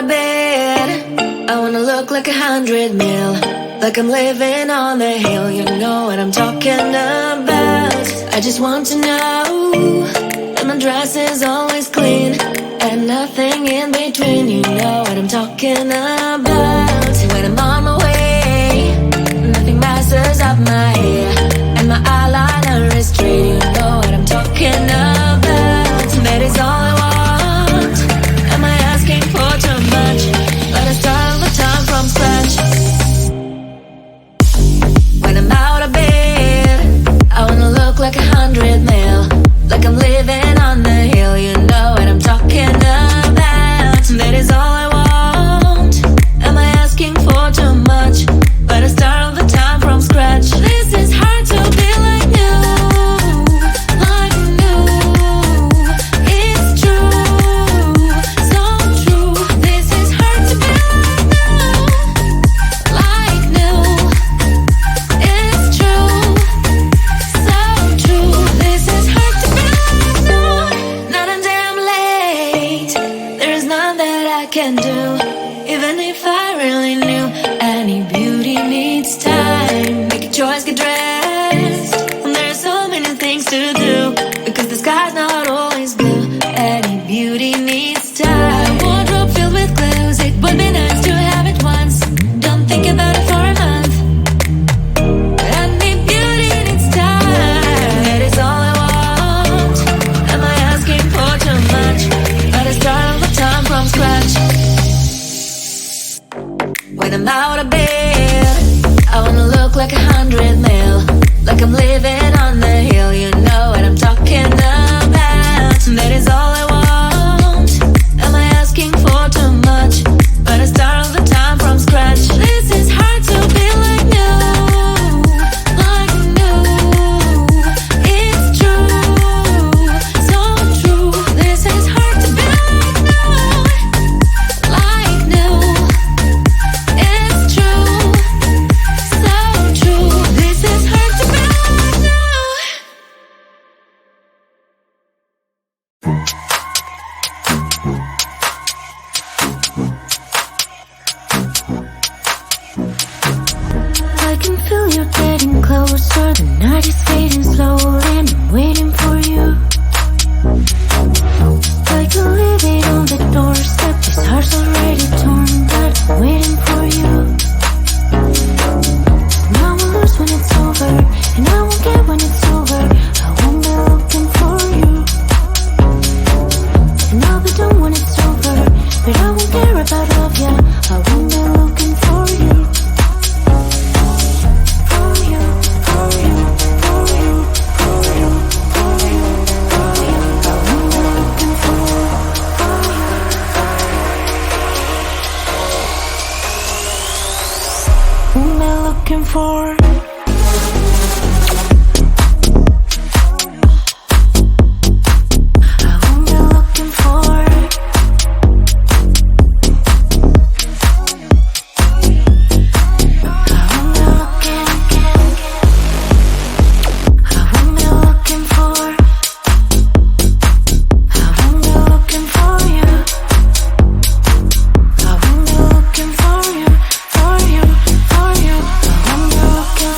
of bed, I wanna look like 100 mil, like I'm living on the hill. You know what I'm talking about. I just want to know that my dress is always clean and nothing in between. You know what I'm talking about. When I'm on my way, nothing messes up my hair, and my eyeliner is straight. You know what I'm talking about. That is all I want. Am I asking for too much? But I start all the time from scratch. When I'm out of bed, I wanna look like 100 mil, like I'm living on the hill. You know what I'm talking about. That is all I want. Am I asking for too much? But I start all the time from scratch. This is hard to be like new, like new. It's true, so true. This is hard to be like new, it's true, so true. This is hard to be like new. Not a damn late. There's none that I can do, even if I really knew. Any beauty needs time. Make a choice, get dressed. And there's so many things to do, because the sky's not always blue. Any beauty needs time. A wardrobe filled with clues. It would be nice to have it once. Don't think about it for a month. Any beauty needs time. That is all I want. Am I asking for too much? But I start all the time from scratch. When I'm out of bed, I wanna look like 100 mil, like I'm living on the hill. You know what I'm talking about. That is all I want. Am I asking for too much? But I start all the time from scratch. This is hard to be like new, like new. It's true, so true. This is hard to be like new, like new. It's true, so true. This is hard to be like new. I can feel you getting closer. The night is fading slowly, and I'm waiting for you. I can leave it on the doorstep. This heart's already torn, but I'm waiting for you. And I will lose when it's over, and I won't get when it's over. I won't be looking for you, and I'll be done when it's over. But I won't care about love, yeah. I won't be looking for you. For you, for you, for you, for you, for you, for you. I won't be looking for you. Won't be looking for. I won't be looking for. For you, for you, for you. I won't be looking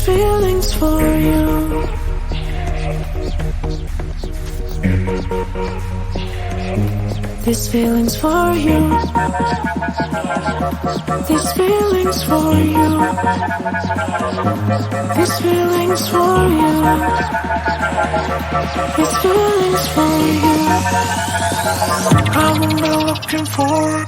feelings for you. These feelings for you. These feelings for you. These feelings for you. These feelings for you. I've been looking for it.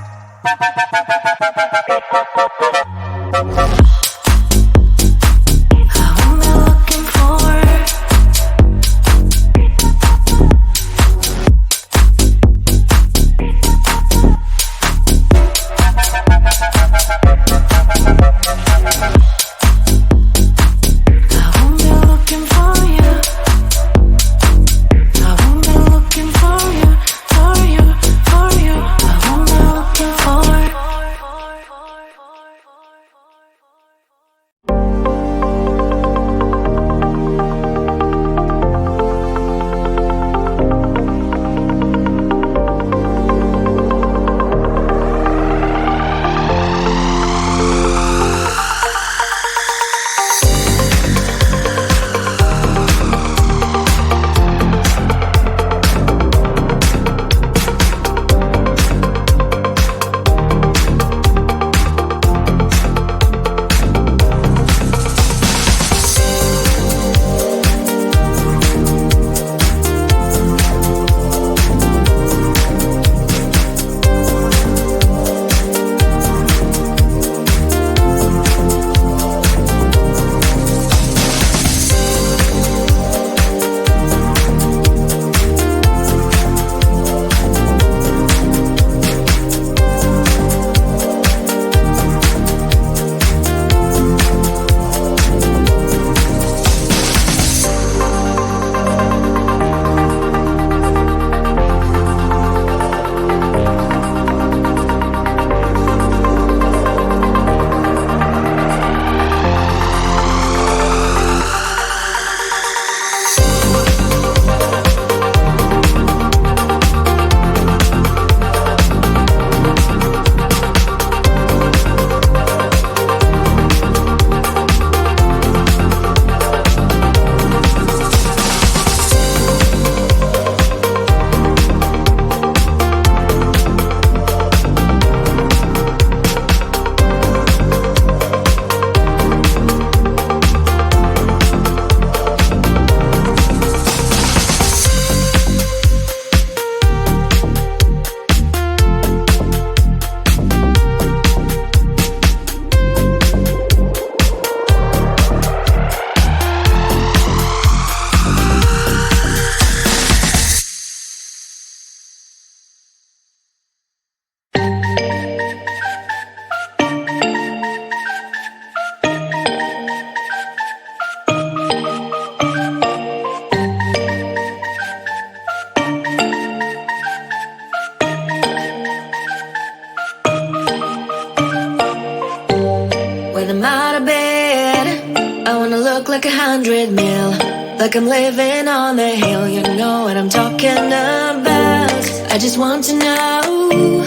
like 100 mil, like I'm living on the hill. You know what I'm talking about. I just want to know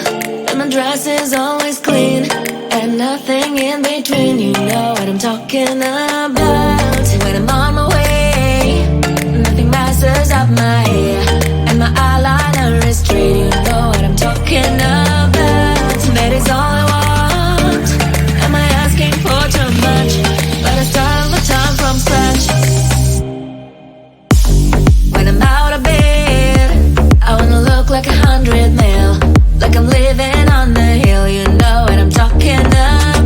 that my dress is always clean and nothing in between. You know what I'm talking about. When I'm on my way, nothing messes up my hair, and my eyeliner is straight. You know what I'm talking about. That is all I want. Am I asking for too much? But I start all the time from scratch. When I'm out of bed, I wanna look like 100 mil, like I'm living on the hill. You know what I'm talking about.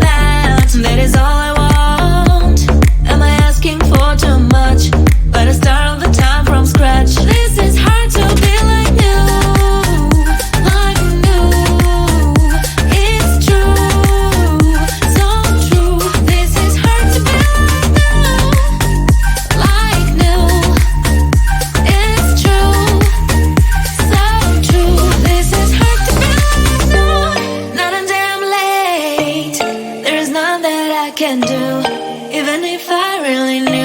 That is all I want. Am I asking for too much? But I start all the time from scratch. This is hard to be like new, like new. It's true, so true. This is hard to be like new, it's true, so true. This is hard to be like new. Not a damn late. There's none that I can do, even if I really need.